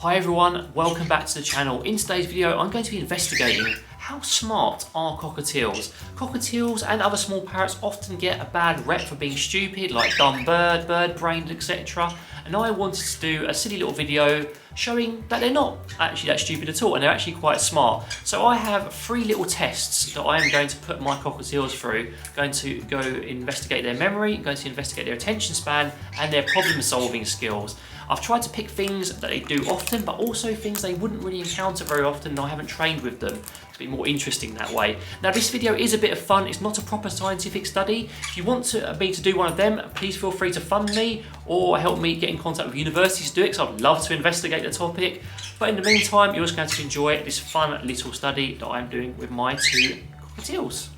Hi everyone, welcome back to the channel. In today's video, I'm going to be investigating how smart are cockatiels. Cockatiels and other small parrots often get a bad rep for being stupid, like dumb bird, bird-brained, etc. And I wanted to do a silly little video showing that they're not actually that stupid at all, and they're actually quite smart. So I have 3 little tests that I am going to put my cockatiels through. Going to go investigate their memory, going to investigate their attention span, and their problem-solving skills. I've tried to pick things that they do often, but also things they wouldn't really encounter very often, and I haven't trained with them to be more interesting that way. Now this video is a bit of fun, it's not a proper scientific study. If you want me to do one of them, please feel free to fund me or help me get in contact with universities to do it, because I'd love to investigate the topic. But in the meantime, you're just going to enjoy this fun little study that I'm doing with my 2 cockatiels.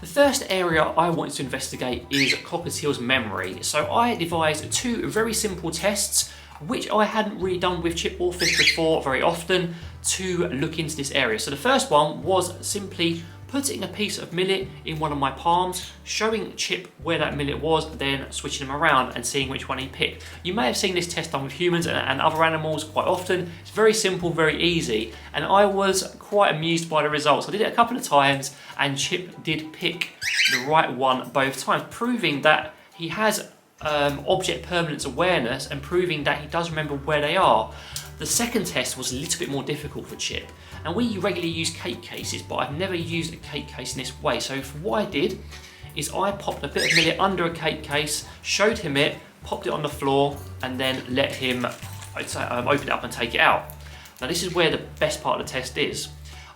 The first area I wanted to investigate is cockatiel's memory. So I devised 2 very simple tests, which I hadn't really done with chip or fish before very often, to look into this area. So the first one was simply putting a piece of millet in one of my palms, showing Chip where that millet was, then switching him around and seeing which one he picked. You may have seen this test done with humans and other animals quite often. It's very simple, very easy, and I was quite amused by the results. I did it a couple of times and Chip did pick the right one both times, proving that he has object permanence awareness and proving that he does remember where they are. The second test was a little bit more difficult for Chip. And we regularly use cake cases, but I've never used a cake case in this way. So what I did is I popped a bit of millet under a cake case, showed him it, popped it on the floor, and then let him open it up and take it out. Now this is where the best part of the test is.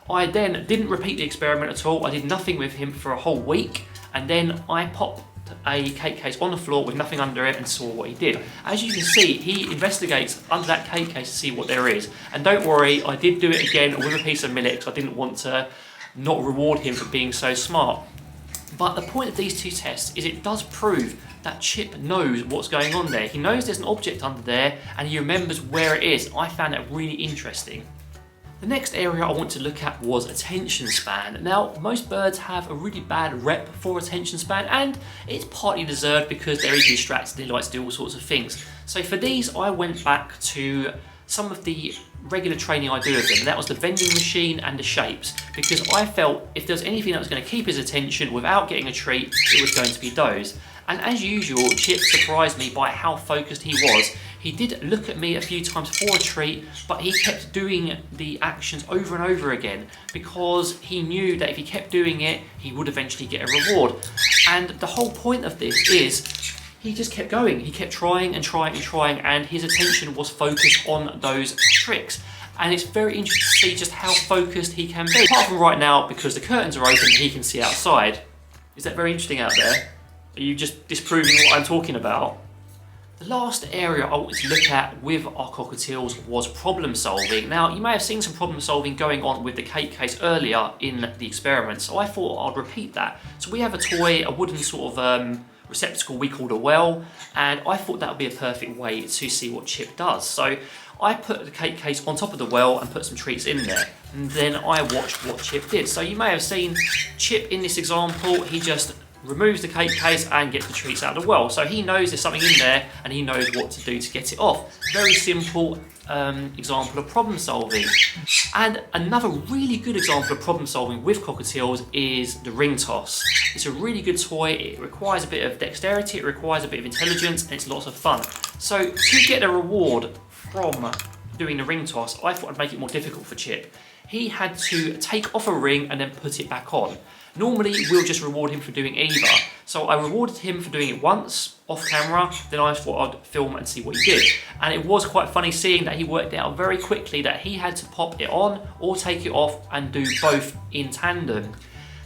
I then didn't repeat the experiment at all. I did nothing with him for a whole week, and then I popped a cake case on the floor with nothing under it and saw what he did. As you can see, he investigates under that cake case to see what there is. And don't worry, I did do it again with a piece of millet because I didn't want to not reward him for being so smart. But the point of these 2 tests is it does prove that Chip knows what's going on there. He knows there's an object under there and he remembers where it is. I found that really interesting. The next area I want to look at was attention span. Now, most birds have a really bad rep for attention span, and it's partly deserved because they're easily distracted, they like to do all sorts of things. So for these, I went back to some of the regular training I do with them, and that was the vending machine and the shapes, because I felt if there's anything that was going to keep his attention without getting a treat, it was going to be those. And as usual, Chip surprised me by how focused he was. He did look at me a few times for a treat, but he kept doing the actions over and over again because he knew that if he kept doing it, he would eventually get a reward. And the whole point of this is he just kept going. He kept trying and trying and trying, and his attention was focused on those tricks. And it's very interesting to see just how focused he can be. Apart from right now, because the curtains are open, he can see outside. Is that very interesting out there? Are you just disproving what I'm talking about? The last area I wanted to look at with our cockatiels was problem solving. Now, you may have seen some problem solving going on with the cake case earlier in the experiment, so I thought I'd repeat that. So we have a toy, a wooden sort of receptacle we called a well, and I thought that would be a perfect way to see what Chip does. So I put the cake case on top of the well and put some treats in there, and then I watched what Chip did. So you may have seen Chip in this example, he just removes the cake case and gets the treats out of the well. So he knows there's something in there and he knows what to do to get it off. Very simple example of problem solving. And another really good example of problem solving with cockatiels is the ring toss. It's a really good toy. It requires a bit of dexterity, it requires a bit of intelligence, and it's lots of fun. So to get a reward from doing the ring toss, I thought I'd make it more difficult for Chip. He had to take off a ring and then put it back on. Normally, we'll just reward him for doing either. So I rewarded him for doing it once, off camera, then I thought I'd film and see what he did. And it was quite funny seeing that he worked out very quickly that he had to pop it on or take it off and do both in tandem.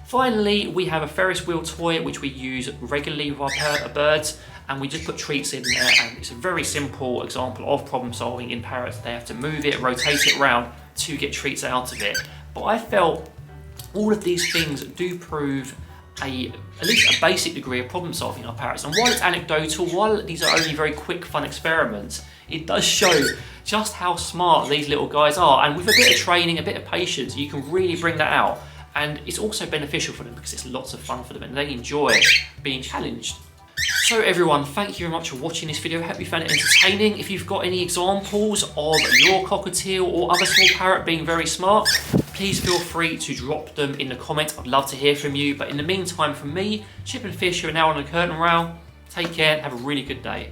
Finally, we have a Ferris wheel toy which we use regularly with our birds, and we just put treats in there, and it's a very simple example of problem solving in parrots. They have to move it, rotate it around to get treats out of it. But I felt all of these things do prove at least a basic degree of problem solving in our parrots. And while it's anecdotal, while these are only very quick, fun experiments, it does show just how smart these little guys are. And with a bit of training, a bit of patience, you can really bring that out. And it's also beneficial for them because it's lots of fun for them and they enjoy being challenged. So everyone, thank you very much for watching this video. I hope you found it entertaining. If you've got any examples of your cockatiel or other small parrot being very smart, please feel free to drop them in the comments. I'd love to hear from you. But in the meantime, from me, Chip and Fish, who are now on the curtain rail, take care and have a really good day.